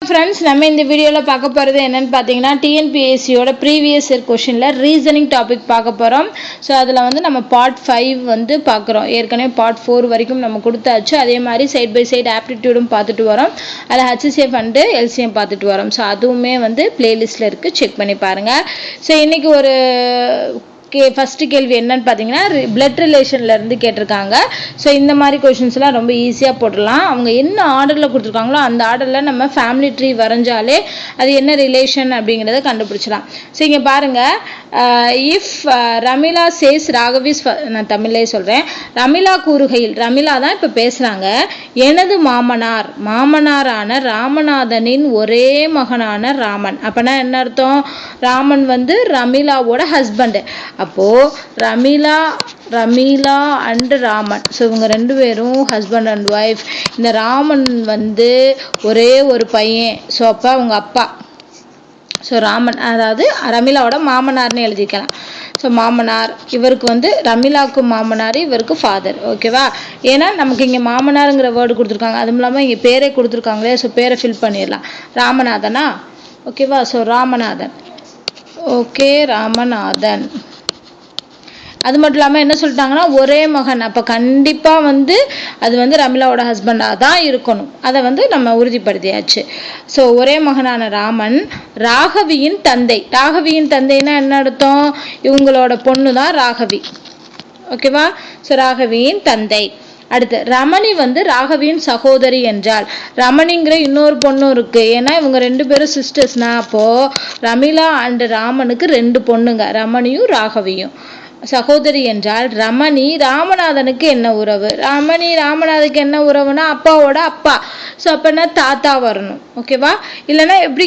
Friends, நம்ம இந்த வீடியோல பார்க்க போறது என்னன்னு பாத்தீங்கன்னா TNPSC யோட previous year questionல reasoning topic பார்க்க போறோம். சோ அதுல வந்து நம்ம part 5 வந்து பார்க்கறோம். ஏற்கனவே part 4 வரைக்கும் நம்ம கொடுத்தாச்சு. அதே மாதிரி side by side aptitude பார்த்துட்டு வரோம். அதுல HCF and LCM பார்த்துட்டு வரோம். சோ அதுவுமே வந்து playlistல இருக்கு, செக் பண்ணி பாருங்க. சோ இன்னைக்கு ஒரு ஃபர்ஸ்ட் கேள்வி என்னன்னு பார்த்தீங்கன்னா பிளட் ரிலேஷன்ல இருந்து கேட்டிருக்காங்க. ஸோ இந்த மாதிரி கொஷின்ஸ்லாம் ரொம்ப ஈஸியாக போடலாம். அவங்க என்ன ஆர்டரில் கொடுத்துருக்காங்களோ அந்த ஆர்டரில் நம்ம ஃபேமிலி ட்ரீ வரைஞ்சாலே அது என்ன ரிலேஷன் அப்படிங்கிறத கண்டுபிடிச்சலாம். ஸோ இங்கே பாருங்க, இஃப் ரமிளா சேஸ் ராகவிஸ், நான் தமிழ்லேயே சொல்கிறேன். ரமிளா கூறுகையில், ரமிளா தான் இப்போ பேசுகிறாங்க, எனது மாமனாரான ராமநாதனின் ஒரே மகனான ராமன். அப்போனா என்ன அர்த்தம்? ராமன் வந்து ரமிளாவோட ஹஸ்பண்டு. அப்போ ரமிளா அண்ட் ராமன், ஸோ இவங்க ரெண்டு பேரும் ஹஸ்பண்ட் அண்ட் ஒய்ஃப். இந்த ராமன் வந்து ஒரே ஒரு பையன், ஸோ அப்போ அவங்க அப்பா. ஸோ ராமன் அதாவது ரமிளாவோட மாமனார்னு எழுதிக்கலாம். ஸோ மாமனார், இவருக்கு வந்து ரமிளாவுக்கு மாமனார், இவருக்கு ஃபாதர். ஓகேவா? ஏன்னா நமக்கு இங்கே மாமனாருங்கிற வேர்டு கொடுத்துருக்காங்க, அதுவும் இல்லாமல் இங்கே பேரே கொடுத்துருக்காங்களே, ஸோ பேரை ஃபில் பண்ணிடலாம். ராமநாதனா? ஓகேவா? ஸோ ராமநாதன். ஓகே, ராமநாதன். அது மட்டும் இல்லாமல் என்ன சொல்லிட்டாங்கன்னா ஒரே மகன். அப்போ கண்டிப்பாக வந்து அது வந்து ரமிளாவோட ஹஸ்பண்டாக தான் இருக்கணும். அதை வந்து நம்ம உறுதிப்படுத்தியாச்சு. ஸோ ஒரே மகனான ராமன் ராகவியின் தந்தை. ராகவியின் தந்தைன்னா என்ன அர்த்தம்? இவங்களோட பொண்ணு தான் ராகவி. ஓகேவா? ஸோ ராகவியின் தந்தை. அடுத்து ரமணி வந்து ராகவியின் சகோதரி என்றால், ரமணிங்கிற இன்னொரு பொண்ணும் இருக்கு. ஏன்னா இவங்க ரெண்டு பேரும் சிஸ்டர்ஸ்னா, அப்போ ரமிளா அண்ட் ராமனுக்கு ரெண்டு பொண்ணுங்க, ரமணியும் ராகவியும். சகோதரி என்றால் ரமணி ராமநாதனுக்கு என்ன உறவு? ரமணி ராமநாதனுக்கு என்ன உறவுனா அப்பாவோட அப்பா. ஸோ அப்போனா தாத்தா வரணும். ஓகேவா? இல்லைன்னா எப்படி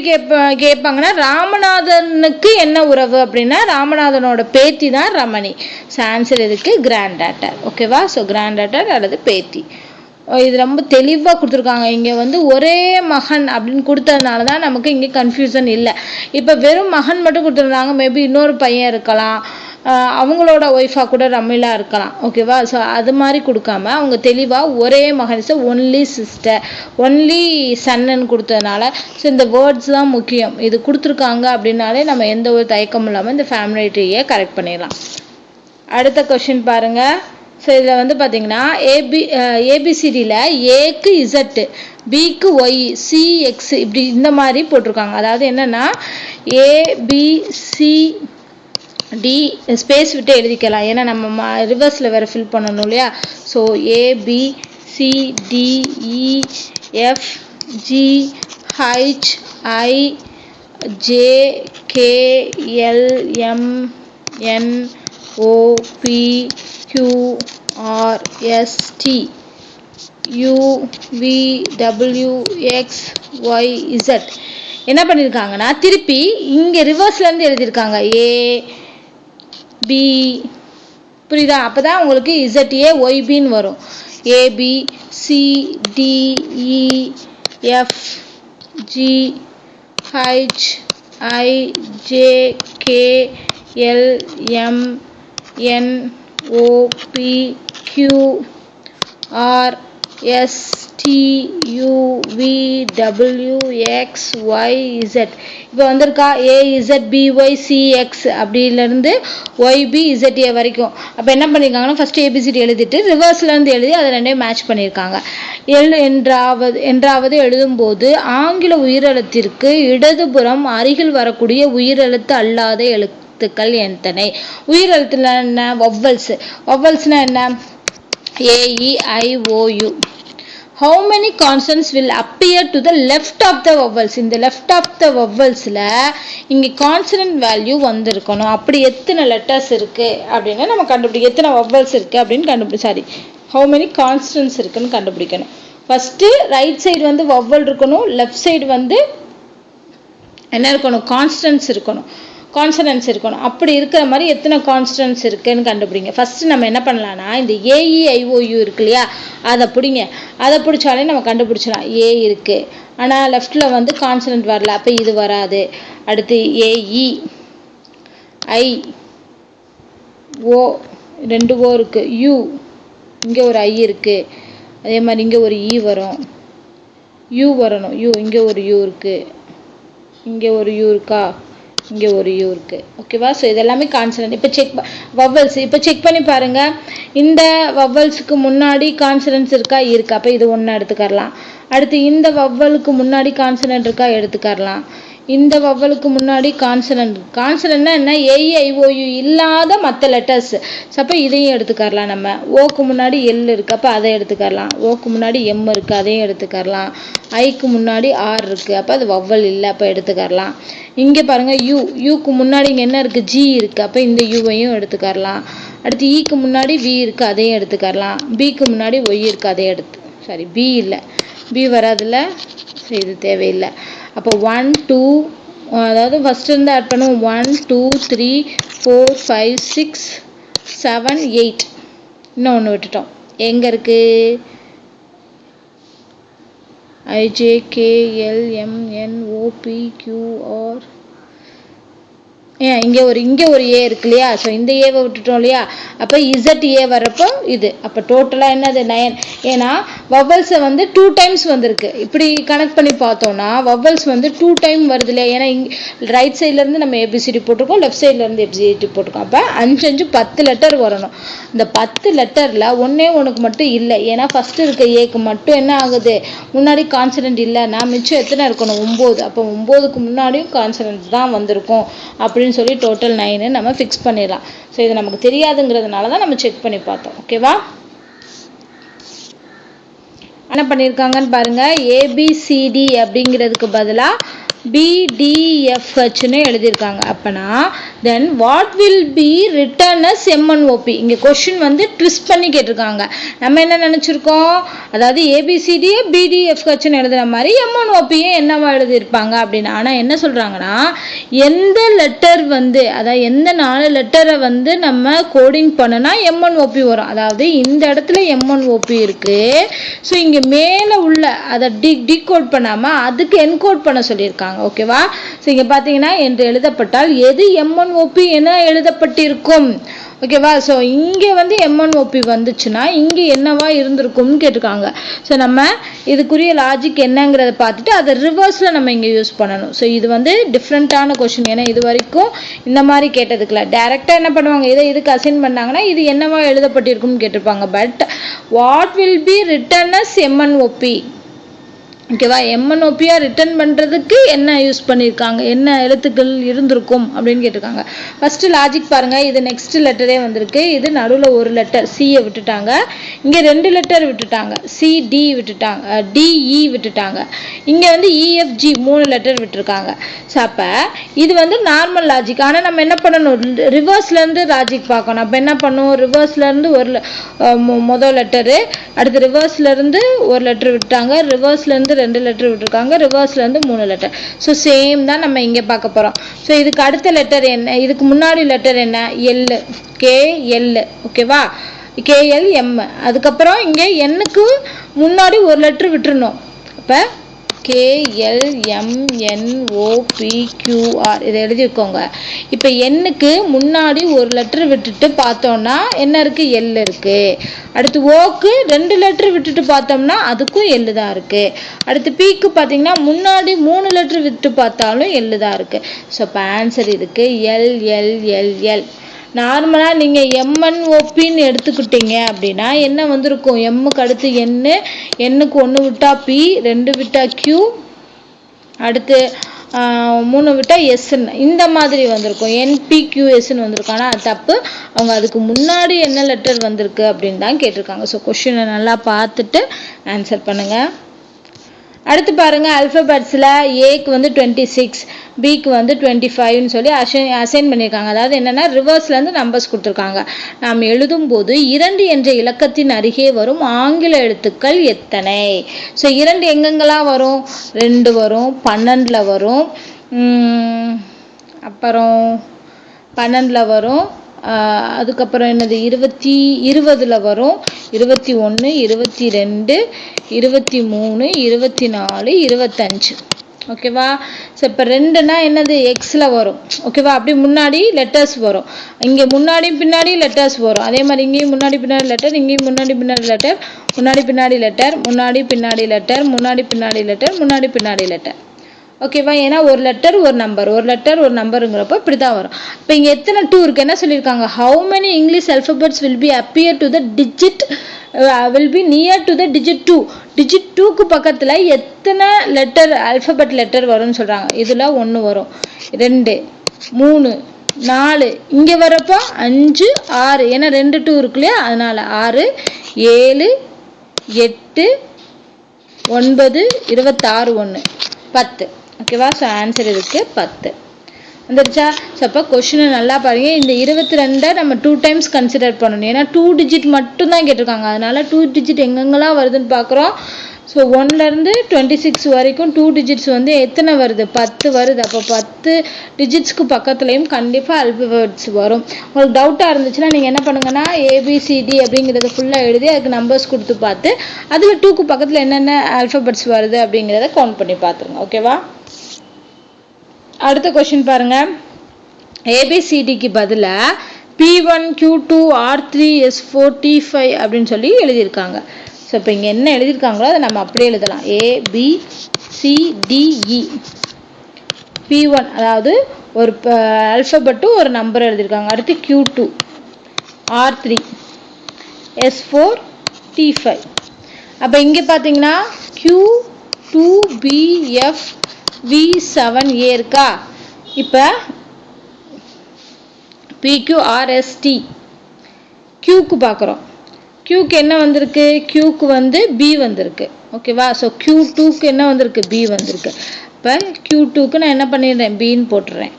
கேட்பாங்கன்னா ராமநாதனுக்கு என்ன உறவு அப்படின்னா ராமநாதனோட பேத்தி தான் ரமணி. ஸோ ஆன்சர் இதுக்கு கிராண்ட் டாட்டர். ஓகேவா? ஸோ கிராண்ட் டாட்டர் அல்லது பேத்தி. இது ரொம்ப தெளிவாக கொடுத்துருக்காங்க. இங்கே வந்து ஒரே மகன் அப்படின்னு கொடுத்ததுனால தான் நமக்கு இங்கே கன்ஃபியூசன் இல்லை. இப்போ வெறும் மகன் மட்டும் கொடுத்துருந்தாங்க, மேபி இன்னொரு பையன் இருக்கலாம், அவங்களோட ஒய்ஃபாக கூட ரமிளா இருக்கலாம். ஓகேவா? ஸோ அது மாதிரி கொடுக்காம அவங்க தெளிவாக ஒரே மகன், ஒன்லி சிஸ்டர், ஒன்லி சன்னு கொடுத்ததுனால, ஸோ இந்த வேர்ட்ஸ் தான் முக்கியம். இது கொடுத்துருக்காங்க அப்படின்னாலே நம்ம எந்த ஒரு தயக்கமும் இல்லாமல் இந்த ஃபேமிலி ட்ரீயை கரெக்ட் பண்ணிடலாம். அடுத்த கொஸ்டின் பாருங்க. ஸோ இதில் வந்து பார்த்தீங்கன்னா ஏபிசிடியில் ஏக்கு இசட், பிக்கு ஒய், சி எக்ஸ், இப்படி இந்த மாதிரி போட்டிருக்காங்க. அதாவது என்னன்னா ஏபிசி டி ஸ்பேஸ் விட்டு எழுதிக்கலாம், ஏன்னா நம்ம ரிவர்ஸில் வேறு ஃபில் பண்ணணும் இல்லையா? So ABCDEFGHIJKLMNOPQRST UVWXYZ. என்ன பண்ணியிருக்காங்கன்னா திருப்பி இங்கே ரிவர்ஸ்லேருந்து எழுதியிருக்காங்க ஏ பி. புரியுதா? அப்போ தான் உங்களுக்கு இசட்ஏ ஒய்பின்னு வரும். ABCDEFGHIJKLMNOPQRSTUVWXYZ. இப்போ வந்திருக்கா AZBYCX அப்படிலேருந்து YBZA வரைக்கும். அப்போ என்ன பண்ணியிருக்காங்கன்னா ஃபர்ஸ்ட் ABCD எழுதிட்டு ரிவர்ஸ்லேருந்து எழுதி அதை ரெண்டையும் மேட்ச் பண்ணியிருக்காங்க. என்றாவது எழுதும்போது ஆங்கில உயிரெழுத்திற்கு இடதுபுறம் அருகில் வரக்கூடிய உயிரெழுத்து அல்லாத எழுத்துக்கள் எத்தனை? உயிரெழுத்துல என்ன? வவ்வல்ஸ்னா என்ன? AEIOU. How many consonants will appear to the left of the vowels? இந்த left of the vowelsல இங்க consonant value வந்திருக்கணும். அப்படி எத்தனை letters இருக்கு அப்படின்னு நம்ம கண்டுபிடிக்கணும். எத்தனை vowels இருக்கு அப்படின்னு how many consonants இருக்குன்னு கண்டுபிடிக்கணும். ஃபர்ஸ்ட் ரைட் சைடு வந்து vowel இருக்கணும், லெஃப்ட் சைடு வந்து என்ன இருக்கணும்? கான்ஸ்டன்ட்ஸ் இருக்கணும், கான்சனன்ஸ் இருக்கணும். அப்படி இருக்கிற மாதிரி எத்தனை கான்ஸ்டன்ட்ஸ் இருக்குன்னு கண்டுபிடிங்க. ஃபர்ஸ்ட் நம்ம என்ன பண்ணலாம்னா இந்த AEIOU இருக்கு இல்லையா, அதை பிடிச்சாலே நம்ம கண்டுபிடிச்சலாம். ஏ இருக்கு, ஆனால் லெஃப்ட்ல வந்து கான்சனன்ட் வரல, அப்போ இது வராது. அடுத்து AE I O, ரெண்டு ஓ இருக்கு, U இங்கே ஒரு I இருக்கு, அதே மாதிரி இங்கே ஒரு E வரும், யூ வரணும். யூ இங்கே ஒரு யூ இருக்குது, இங்கே ஒரு யூ இருக்கா, இங்கே ஒரு யூ இருக்குது. ஓகேவா? ஸோ இதெல்லாமே கான்சனன்ட். இப்போ வவ்வல்ஸ் இப்போ செக் பண்ணி பாருங்கள். இந்த வவ்வல்ஸுக்கு முன்னாடி கான்சனன்ட்ஸ் இருக்கா? இருக்கா. அப்போ இது ஒன்று எடுத்துக்கரலாம். அடுத்து இந்த வவ்வலுக்கு முன்னாடி கான்சனன்ட் இருக்கா? எடுத்துக்கரலாம். இந்த வவ்வலுக்கு முன்னாடி கான்சனன்ட்னா என்ன? AEIOU இல்லாத மற்ற லெட்டர்ஸ். அப்போ இதையும் எடுத்துக்கரலாம். நம்ம ஓக்கு முன்னாடி எல் இருக்குது, அப்போ அதை எடுத்துக்கரலாம். ஓக்கு முன்னாடி எம் இருக்குது, அதையும் எடுத்துக்கரலாம். ஐக்கு முன்னாடி ஆர் இருக்குது, அப்போ அது வவ்வல் இல்லை, அப்போ எடுத்துக்கரலாம். இங்கே பாருங்கள் யூக்கு முன்னாடி இங்கே என்ன இருக்குது? ஜி இருக்குது, அப்போ இந்த யூவையும் எடுத்துக்கரலாம். அடுத்து ஈக்கு முன்னாடி வி இருக்குது, அதையும் எடுத்துக்கரலாம். பிக்கு முன்னாடி ஒய் இருக்குது, அதையும் பி இல்லை, பி வராதுல்ல, இது தேவையில்லை. அப்போ 1 2 அதாவது ஃபஸ்ட் இருந்து ஆட் பண்ணுவோம். 1 2 3 4 5 6 7 8. இன்னும் ஒன்று விட்டுட்டோம். எங்கே இருக்கு? IJKLMNOPQR. இங்கே ஒரு ஏ இருக்கு இல்லையா? ஸோ இந்த ஏவை விட்டுட்டோம் இல்லையா? அப்போ ZA வரப்போ இது. அப்போ டோட்டலாக என்னது? 9. ஏன்னா வவ்வல்ஸை வந்து 2 டைம்ஸ் வந்திருக்கு. இப்படி கனெக்ட் பண்ணி பார்த்தோம்னா வவ்வல்ஸ் வந்து 2 டைம் வருது இல்லையா? ஏன்னா ரைட் சைட்லேருந்து நம்ம ABCD போட்டிருக்கோம், லெஃப்ட் சைட்லேருந்து FGHT போட்டிருக்கோம். அப்போ 5 5 10 லெட்டர் வரணும். இந்த 10 லெட்டரில் ஒன்றே ஒன்றுக்கு மட்டும் இல்லை. ஏன்னா ஃபஸ்ட்டு இருக்க ஏக்கு மட்டும் என்ன ஆகுது? முன்னாடி கான்சனன்ட் இல்லைன்னா மிச்சம் எத்தனை இருக்கணும்? 9. அப்போ 9க்கு முன்னாடியும் கான்சனன்ட் தான் வந்திருக்கும் அப்படின்னு சொல்லி டோட்டல் 9 நம்ம ஃபிக்ஸ் பண்ணிடலாம். ஸோ இது நமக்கு தெரியாதுங்கிறதுனால தான் நம்ம செக் பண்ணி பார்த்தோம். ஓகேவா? என்ன பண்ணியிருக்காங்கன்னு பாருங்க. ABCD அப்படிங்கிறதுக்கு பதிலாக BDFHன்னு எழுதியிருக்காங்க. அப்பனா then what will be written as MNOP? இங்கே கொஸ்டின் வந்து ட்விஸ்ட் பண்ணி கேட்டிருக்காங்க. நம்ம என்ன நினச்சிருக்கோம்? அதாவது ABCDயை BDFHன்னு எழுதுகிற மாதிரி MNOPயை என்னவா எழுதியிருப்பாங்க அப்படின்னு. ஆனால் என்ன சொல்கிறாங்கன்னா எந்த லெட்டர் வந்து அதாவது எந்த 4 லெட்டரை வந்து நம்ம கோடிங் பண்ணனா MNOP வரும். அதாவது இந்த இடத்துல MNOP இருக்குது. ஸோ இங்கே மேலே உள்ள அதை டிகோட் பண்ணாமல் அதுக்கு என்கோட் பண்ண சொல்லியிருக்காங்க. ஓகேவா? ஸோ இங்கே பார்த்தீங்கன்னா என்று எழுதப்பட்டால் எது MNOP என எழுதப்பட்டிருக்கும். ஓகேவா? ஸோ இங்கே வந்து MNOP வந்துச்சுன்னா இங்கே என்னவா இருந்திருக்கும்னு கேட்டிருக்காங்க. ஸோ நம்ம இதுக்குரிய லாஜிக் என்னங்கிறத பார்த்துட்டு அதை ரிவர்ஸில் நம்ம இங்கே யூஸ் பண்ணணும். ஸோ இது வந்து டிஃப்ரெண்ட்டான கொஷின். ஏன்னா இது வரைக்கும் இந்த மாதிரி கேட்டதுக்குல டேரெக்டாக என்ன பண்ணுவாங்க? இதை இதுக்கு அசைன் பண்ணாங்கன்னா இது என்னவா எழுதப்பட்டிருக்கும்னு கேட்டிருப்பாங்க. But what will be written as MNOP? ஓகேவா? MNOPயா ரிட்டர்ன் பண்ணுறதுக்கு என்ன யூஸ் பண்ணியிருக்காங்க, என்ன எழுத்துக்கள் இருந்திருக்கும் அப்படின்னு கேட்டிருக்காங்க. ஃபஸ்ட்டு லாஜிக் பாருங்கள். இது நெக்ஸ்ட் லெட்டரே வந்திருக்கு. இது நடுவில் ஒரு லெட்டர் சியை விட்டுட்டாங்க. இங்கே 2 லெட்டர் விட்டுட்டாங்க. CD விட்டுட்டாங்க, DE விட்டுட்டாங்க. இங்கே வந்து EFG 3 லெட்டர் விட்டுருக்காங்க. ஸோ அப்போ இது வந்து நார்மல் லாஜிக். ஆனால் நம்ம என்ன பண்ணணும்? ரிவர்ஸ்லேருந்து லாஜிக் பார்க்கணும். அப்போ என்ன பண்ணுவோம்? ரிவர்ஸ்லேருந்து ஒரு மொதல் லெட்டரு, அடுத்து ரிவர்ஸ்லேருந்து ஒரு லெட்டர் விட்டாங்க, ரிவர்ஸ்லேருந்து 2 லெட்டர் விட்டுருக்காங்க, ரிவர்ஸ்லேருந்து 3 லெட்டர். ஸோ சேம் தான் நம்ம இங்கே பார்க்க போகிறோம். ஸோ இதுக்கு அடுத்த லெட்டர் என்ன? இதுக்கு முன்னாடி லெட்டர் என்ன? L, KL. ஓகேவா? KLM. அதுக்கப்புறம் இங்கே எண்ணுக்கு முன்னாடி ஒரு லெட்டர் விட்டுருணும். அப்போ KLMNOPQR இதை எழுதிக்கோங்க. இப்போ எண்ணுக்கு முன்னாடி ஒரு லெட்டர் விட்டுட்டு பார்த்தோம்னா என்ன இருக்குது? எல் இருக்குது. அடுத்து ஓக்கு 2 லெட்டர் விட்டுட்டு பார்த்தோம்னா அதுக்கும் எல் தான் இருக்குது. அடுத்து பிக்கு பார்த்தீங்கன்னா முன்னாடி 3 லெட்டர் விட்டு பார்த்தாலும் எல் தான் இருக்குது. ஸோ இப்போ ஆன்சர் இதுக்கு LLLL. நார்மலாக நீங்கள் MNOPன்னு எடுத்துக்கிட்டீங்க அப்படின்னா என்ன வந்திருக்கும்? எம்முக்கு அடுத்து எண்ணுக்கு 1 விட்டா P, 2 விட்டா Q, அடுத்து 3 விட்டா Sன்னு இந்த மாதிரி வந்திருக்கும். NPQSன்னு வந்திருக்கும். ஆனால் அது தப்பு. அவங்க அதுக்கு முன்னாடி என்ன லெட்டர் வந்திருக்கு அப்படின்னு தான் கேட்டிருக்காங்க. ஸோ கொஸ்டினை நல்லா பார்த்துட்டு ஆன்சர் பண்ணுங்கள். அடுத்து பாருங்கள். அல்ஃபபெட்ஸில் ஏக்கு வந்து 26, பிக்கு வந்து 25ன்னு சொல்லி அசைன் பண்ணியிருக்காங்க. அதாவது என்னென்னா ரிவர்ஸ்லேருந்து நம்பர்ஸ் கொடுத்துருக்காங்க. நாம் எழுதும்போது 2 என்ற இலக்கத்தின் அருகே வரும் ஆங்கில எழுத்துக்கள் எத்தனை? ஸோ 2 எங்கெங்கெல்லாம் வரும்? 2 வரும், 12ல் வரும், அப்புறம் 12ல் வரும், அதுக்கப்புறம் என்னது 20ல் வரும், 21, 22, 23, 24, 25. ஓகேவா? ஸோ இப்போ 2னா என்னது எக்ஸில் வரும். ஓகேவா? அப்படி முன்னாடி லெட்டர்ஸ் வரும். இங்கே முன்னாடி பின்னாடி லெட்டர்ஸ் வரும். அதே மாதிரி இங்கேயும் முன்னாடி பின்னாடி லெட்டர், இங்கேயும் முன்னாடி பின்னாடி லெட்டர், முன்னாடி பின்னாடி லெட்டர், முன்னாடி பின்னாடி லெட்டர், முன்னாடி பின்னாடி லெட்டர், முன்னாடி பின்னாடி லெட்டர். ஓகேவா? ஏன்னா ஒரு லெட்டர் ஒரு நம்பர், ஒரு லெட்டர் ஒரு நம்பருங்கிறப்ப இப்படி தான் வரும். இப்போ இங்கே எத்தனை 2 இருக்குது? என்ன சொல்லியிருக்காங்க? How many English alphabets will be appear to the digit will be near to the digit 2. digit 2க்கு பக்கத்தில் எத்தனை லெட்டர் அல்ஃபபெட் லெட்டர் வரும்னு சொல்கிறாங்க. இதில் 1 வரும், 2, 3, 4, இங்கே வரப்போ 5, 6, ஏன்னா 2 2 இருக்கு இல்லையா, அதனால் 6, 7, 8, 9, 26, 1, 10. ஓகேவா? ஸோ ஆன்சர் இதுக்கு 10 வந்துருச்சா? ஸோ அப்போ கொஷினை நல்லா பாருங்க. இந்த 22 நம்ம 2 டைம்ஸ் கன்சிடர் பண்ணணும். ஏன்னா 2 டிஜிட் மட்டும்தான் கேட்டிருக்காங்க. அதனால 2 டிஜிட் எங்கெங்கெல்லாம் வருதுன்னு பார்க்குறோம். ஸோ 1லேருந்து 26 வரைக்கும் 2 டிஜிட்ஸ் வந்து எத்தனை வருது? 10 வருது. அப்போ 10 டிஜிட்ஸ்க்கு பக்கத்துலேயும் கண்டிப்பாக அல்ஃபபெட்ஸ் வரும். உங்களுக்கு டவுட்டாக இருந்துச்சுன்னா நீங்கள் என்ன பண்ணுங்கன்னா ஏபிசிடி அப்படிங்கிறத ஃபுல்லாக எழுதி அதுக்கு நம்பர்ஸ் கொடுத்து பார்த்து அதில் 2க்கு பக்கத்தில் என்னென்ன அல்ஃபபெட்ஸ் வருது அப்படிங்கிறத கவுண்ட் பண்ணி பார்த்துருங்க. ஓகேவா? அடுத்த கொஸ்டின் பாருங்க. ஏபிசிடிக்கு பதிலாக P1, Q2, R3, S4, T5 அப்படின்னு சொல்லி எழுதியிருக்காங்க. ஸோ இப்போ இங்கே என்ன எழுதியிருக்காங்களோ அதை நம்ம அப்படியே எழுதலாம். ABCDE. P1 அதாவது ஒரு அல்ஃபபெட்டும் ஒரு நம்பர் எழுதியிருக்காங்க. அடுத்து Q2, R3, S4, T5. அப்போ இங்கே பார்த்தீங்கன்னா Q2BF V7A இருக்கா? இப்போ PQRST Qக்கு பார்க்குறோம். Qக்கு என்ன வந்திருக்கு? Qக்கு வந்து B வந்திருக்கு. ஓகேவா? ஸோ Q2க்கு என்ன வந்திருக்கு? B வந்திருக்கு. இப்போ Q2க்கு நான் என்ன பண்ணிடுறேன்? Bன்னு போட்டுறேன்.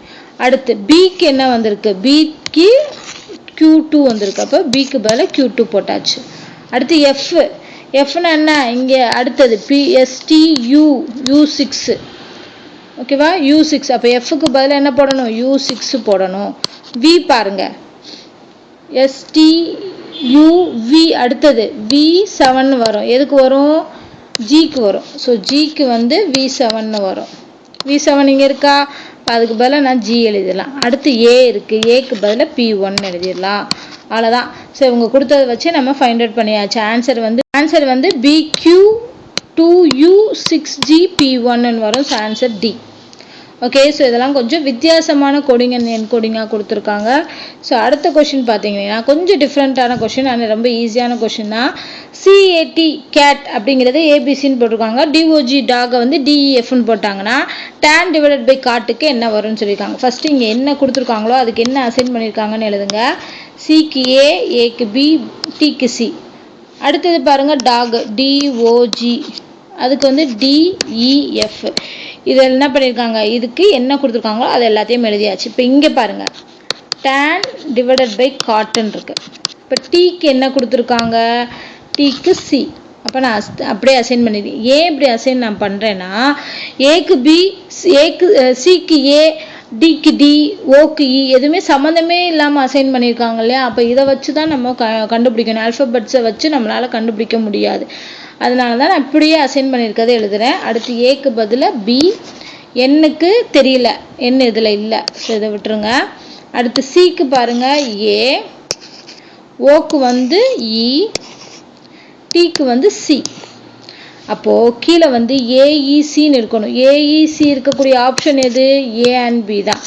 அடுத்து Bக்கு என்ன வந்திருக்கு? Bக்கு Q2 வந்திருக்கு. அப்போ Bக்கு பதிலாக Q2 போட்டாச்சு. அடுத்து F. Fனா என்ன? இங்கே அடுத்தது PSTU U6. ஓகேவா? U6. அப்போ Fக்கு பதிலாக என்ன போடணும்? U6 போடணும். V பாருங்க, STUV. அடுத்தது V7 வரும். எதுக்கு வரும்? Gக்கு வரும். ஸோ Gக்கு வந்து V7 வரும். V7 இங்கே இருக்கா? அதுக்கு பதிலாக நான் G எழுதிடலாம். அடுத்து A இருக்குது. Aக்கு பதிலாக P1 எழுதிடலாம். அவ்வளோதான். ஸோ இவங்க கொடுத்ததை வச்சு நம்ம ஃபைண்ட் அவுட் பண்ணியாச்சு. ஆன்சர் வந்து BQ2U6GP1 வரும். So answer D. Okay, so இதெல்லாம் கொஞ்சம் வித்தியாசமான கோடிங் அண்ட் என்கோடிங்காக கொடுத்துருக்காங்க. ஸோ அடுத்த கொஷின் பார்த்தீங்கன்னா கொஞ்சம் டிஃப்ரெண்ட்டான கொஷின், ஆனால் ரொம்ப ஈஸியான கொஷின் தான். CAT கேட் அப்படிங்கிறது ஏபிசின்னு போட்டிருக்காங்க. DOG டாகை வந்து DEFன்னு போட்டாங்கன்னா tan டிவைடட் பை காட்டுக்கு என்ன வரும்னு சொல்லியிருக்காங்க. ஃபஸ்ட்டு இங்கே என்ன கொடுத்துருக்காங்களோ அதுக்கு என்ன அசைன் பண்ணியிருக்காங்கன்னு எழுதுங்க. Cக்கு A, Aக்கு B, Tக்கு C. அடுத்தது பாருங்கள் டாக் DOG, அதுக்கு வந்து DEF. இதில் என்ன பண்ணியிருக்காங்க? இதுக்கு என்ன கொடுத்துருக்காங்களோ அது எல்லாத்தையும் எழுதியாச்சு. இப்போ இங்கே பாருங்கள் tan டிவைடட் பை காட்டுன்னு இருக்கு. இப்போ டீக்கு என்ன கொடுத்துருக்காங்க? டீக்கு C. அப்போ நான் அப்படியே அசைன் பண்ணிடுறேன். ஏன் இப்படி அசைன் நான் பண்ணுறேன்னா ஏக்கு B, Cக்கு A, டிக்கு D, ஓக்கு E எதுவுமே சம்மந்தமே இல்லாமல் அசைன் பண்ணியிருக்காங்க இல்லையா? அப்போ இதை வச்சு தான் நம்ம கண்டுபிடிக்கணும். ஆல்ஃபபெட்ஸை வச்சு நம்மளால் கண்டுபிடிக்க முடியாது. அதனால தான் நான் இப்படியே அசைன் பண்ணியிருக்கதை எழுதுகிறேன். அடுத்து ஏக்கு பதிலாக B, என்னுக்கு தெரியல, என்ன இதில் இல்லை, ஸோ இதை விட்டுருங்க. அடுத்து Cக்கு பாருங்கள் A, ஓக்கு வந்து E, Tக்கு வந்து C. அப்போது கீழே வந்து AECன்னு இருக்கணும். AEC இருக்கக்கூடிய ஆப்ஷன் எது? A and B தான்.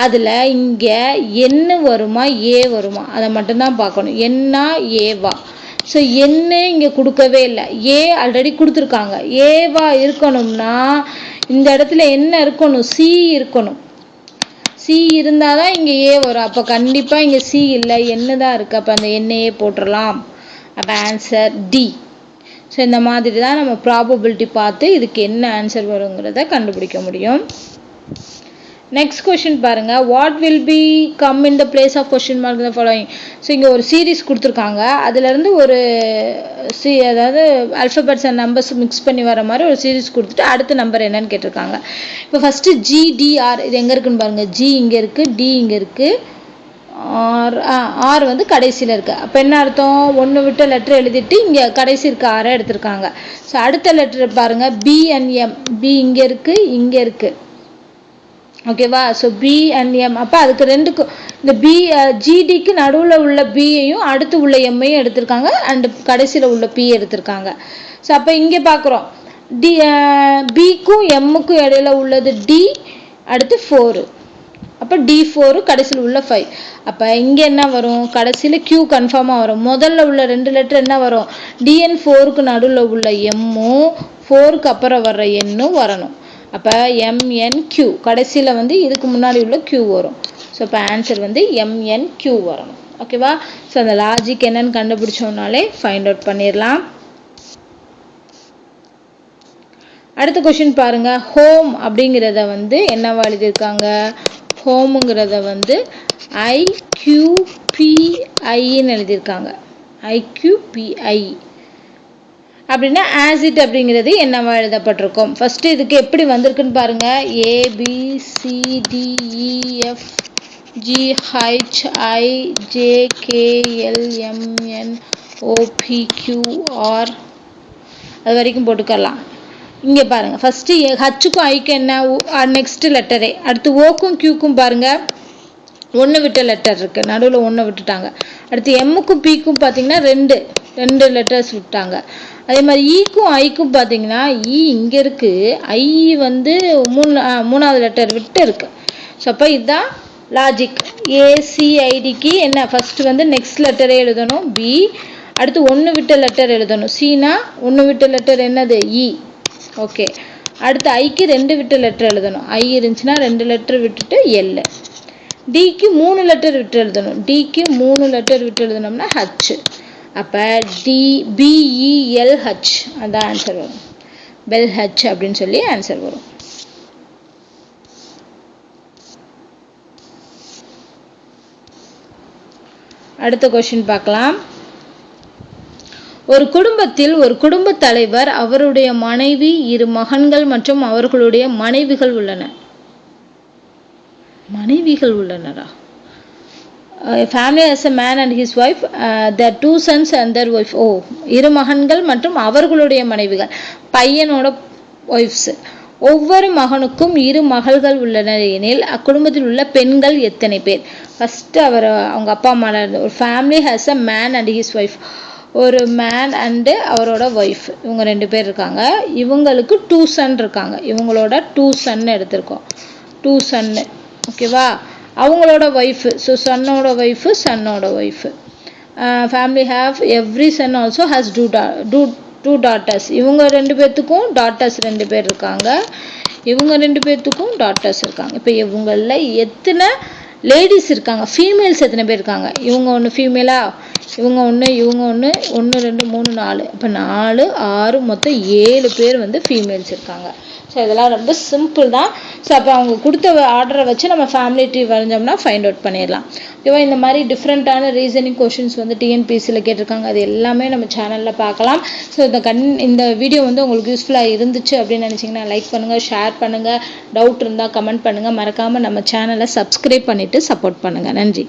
அதில் இங்கே என்ன வருமா A வருமா அதை மட்டும்தான் பார்க்கணும். என்ன ஏவா? ஸோ என்ன இங்கே கொடுக்கவே இல்லை. ஏ ஆல்ரெடி கொடுத்துருக்காங்க. ஏவா இருக்கணும்னா இந்த இடத்துல என்ன இருக்கணும்? C இருக்கணும். C இருந்தால் தான் இங்கே ஏ வரும். அப்போ கண்டிப்பாக இங்கே C இல்லை, என்ன தான் இருக்குது. அப்போ அந்த எண்ணெயே போட்டுடலாம். அப்போ ஆன்சர் D. ஸோ இந்த மாதிரி தான் நம்ம ப்ராபபிலிட்டி பார்த்து இதுக்கு என்ன ஆன்சர் வருங்கிறத கண்டுபிடிக்க முடியும். நெக்ஸ்ட் கொஷின் பாருங்கள். What will be come in the place of question mark the following. So இங்கே ஒரு சீரீஸ் கொடுத்துருக்காங்க. அதுலேருந்து ஒரு அதாவது அல்ஃபபெட்ஸ் அண்ட் நம்பர்ஸ் மிக்ஸ் பண்ணி வர மாதிரி ஒரு சீரீஸ் கொடுத்துட்டு அடுத்த நம்பர் என்னன்னு கேட்டிருக்காங்க. இப்போ ஃபஸ்ட்டு GDR இது எங்கே இருக்குன்னு பாருங்கள். G இங்கே இருக்குது, D இங்கே இருக்குது, ஆர் வந்து கடைசியில் இருக்கு. அப்போ என்ன அர்த்தம், ஒன்று விட்ட லெட்டர் எழுதிட்டு இங்கே கடைசி இருக்க ஆரை எடுத்திருக்காங்க. ஸோ அடுத்த லெட்டர் பாருங்க, பி அண்ட் எம். பி இங்கே இருக்கு, இங்கே இருக்கு. ஓகேவா? So B and M. அப்போ அதுக்கு ரெண்டுக்கும் இந்த பி ஜிடிக்கு நடுவில் உள்ள பியையும் அடுத்து உள்ள எம்மையும் எடுத்திருக்காங்க, அண்ட் கடைசியில் உள்ள பி எடுத்திருக்காங்க. ஸோ அப்போ இங்கே பார்க்குறோம், டி பிக்கும் எம்முக்கும் இடையில உள்ளது டி, அடுத்து 4. அப்போ D4 கடைசியில் உள்ள 5. அப்போ இங்கே என்ன வரும், கடைசியில் Q கன்ஃபார்மாக வரும். முதல்ல உள்ள 2 லெட்டர் என்ன வரும், DN4க்கு நடுவில் உள்ள எம்மும் 4க்கு அப்புறம் வர்ற எண்ணும் வரணும். அப்போ MNQ கடைசியில் வந்து இதுக்கு முன்னாடி உள்ள Q வரும். ஸோ இப்போ ஆன்சர் வந்து MNQ வரணும். ஓகேவா? ஸோ அந்த லாஜிக் என்னன்னு கண்டுபிடிச்சோம்னாலே ஃபைண்ட் அவுட் பண்ணிடலாம். அடுத்த கொஸ்டின் பாருங்க, ஹோம் அப்படிங்கிறத வந்து என்னவா எழுதியிருக்காங்க, ஹோமுங்கிறத வந்து IQPIன்னு எழுதியிருக்காங்க. IQPI அப்படின்னா ஆசிட் அப்படிங்கிறது என்னவா எழுதப்பட்டிருக்கும். ஃபர்ஸ்ட் இதுக்கு எப்படி வந்திருக்குன்னு பாருங்க, ABCDEFGHIJKLMNOPQR அது வரைக்கும் போட்டுக்கலாம். இங்கே பாருங்க, ஃபர்ஸ்ட் ஹச்சுக்கும் ஐக்கும் என்ன, நெக்ஸ்ட் லெட்டரே. அடுத்து ஓக்கும் கியூக்கும் பாருங்க, ஒன்று விட்ட லெட்டர் இருக்கு, நடுவில் ஒன்று விட்டுட்டாங்க. அடுத்து எம்முக்கும் பிக்கும் பார்த்தீங்கன்னா ரெண்டு லெட்டர்ஸ் விட்டாங்க. அதே மாதிரி ஈக்கும் ஐக்கும் பார்த்தீங்கன்னா இ இங்கே இருக்கு, ஐ வந்து மூணாவது லெட்டர் விட்டு இருக்கு. ஸோ அப்போ இதுதான் லாஜிக். ACIDக்கு என்ன, ஃபர்ஸ்ட் வந்து நெக்ஸ்ட் லெட்டரே எழுதணும் பி, அடுத்து ஒன்று விட்ட லெட்டர் எழுதணும். சினா ஒன்று விட்ட லெட்டர் என்னது இ. ஓகே, அடுத்து ஐக்கு 2 விட்ட லெட்டர் எழுதணும். ஐ இருந்துச்சுன்னா 2 லெட்டர் விட்டுட்டு எல். டிக்கு 3 லெட்டர் விட்டு எழுதணும். டிக்கு 3 லெட்டர் விட்டு எழுதணும்னா ஹச். அப்போ BELH அதான் ஆன்சர் வரும். பெல் ஹச் அப்படின்னு சொல்லி ஆன்சர் வரும். அடுத்த கொஸ்டின் பார்க்கலாம். ஒரு குடும்பத்தில் ஒரு குடும்ப தலைவர், அவருடைய மனைவி, 2 மகன்கள் மற்றும் அவர்களுடைய மனைவிகள் உள்ளனர். மனைவிகள் உள்ளனரா? Family has a man and his wife, their 2 sons and their wife. 2 மகன்கள் மற்றும் அவர்களுடைய மனைவிகள், பையனோட ஒய்ஃப்ஸ். ஒவ்வொரு மகனுக்கும் 2 மகள்கள் உள்ளனர் எனில் அக்குடும்பத்தில் உள்ள பெண்கள் எத்தனை பேர்? ஃபர்ஸ்ட் அவங்க அப்பா அம்மா, ஒரு family has a man and his wife, ஒரு மேன் அண்டு அவரோட ஒய்ஃப், இவங்க 2 பேர் இருக்காங்க. இவங்களுக்கு 2 சன் இருக்காங்க. இவங்களோட 2 சன் எடுத்திருக்கோம், 2 சன்னு. ஓகேவா? அவங்களோட ஒய்ஃபு, ஸோ சன்னோட ஒய்ஃபு, சன்னோட wife. Family have every son also has two daughters. இவங்க 2 பேர்த்துக்கும் டாட்டர்ஸ் 2 பேர் இருக்காங்க. இவங்க 2 பேர்த்துக்கும் டாட்டர்ஸ் இருக்காங்க. இப்போ இவங்களில் எத்தனை லேடிஸ் இருக்காங்க, ஃபீமேல்ஸ் எத்தனை பேர் இருக்காங்க? இவங்க ஒன்று ஃபீமேலா, இவங்க ஒன்று, இவங்க ஒன்று, 1 2 3 4. இப்போ 4 6 மொத்தம் 7 பேர் வந்து ஃபீமேல்ஸ் இருக்காங்க. ஸோ இதெல்லாம் ரொம்ப சிம்பிள் தான். ஸோ அப்போ அவங்க கொடுத்த ஆர்டரை வச்சு நம்ம ஃபேமிலி ட்ரீ வரைஞ்சோம்னா ஃபைண்ட் அவுட் பண்ணிடலாம். ஓகேவா? இந்த மாதிரி டிஃப்ரெண்ட்டான ரீசனிங் கொஷின்ஸ் வந்து டிஎன்பிஎஸ்சியில் கேட்டிருக்காங்க. அது எல்லாமே நம்ம சேனலில் பார்க்கலாம். ஸோ இந்த வீடியோ வந்து உங்களுக்கு யூஸ்ஃபுல்லாக இருந்துச்சு அப்படின்னு நினச்சிங்கன்னா லைக் பண்ணுங்கள், ஷேர் பண்ணுங்கள், டவுட் இருந்தால் கமெண்ட் பண்ணுங்கள். மறக்காமல் நம்ம சேனலை சப்ஸ்கிரைப் பண்ணிவிட்டு சப்போர்ட் பண்ணுங்கள். நன்றி.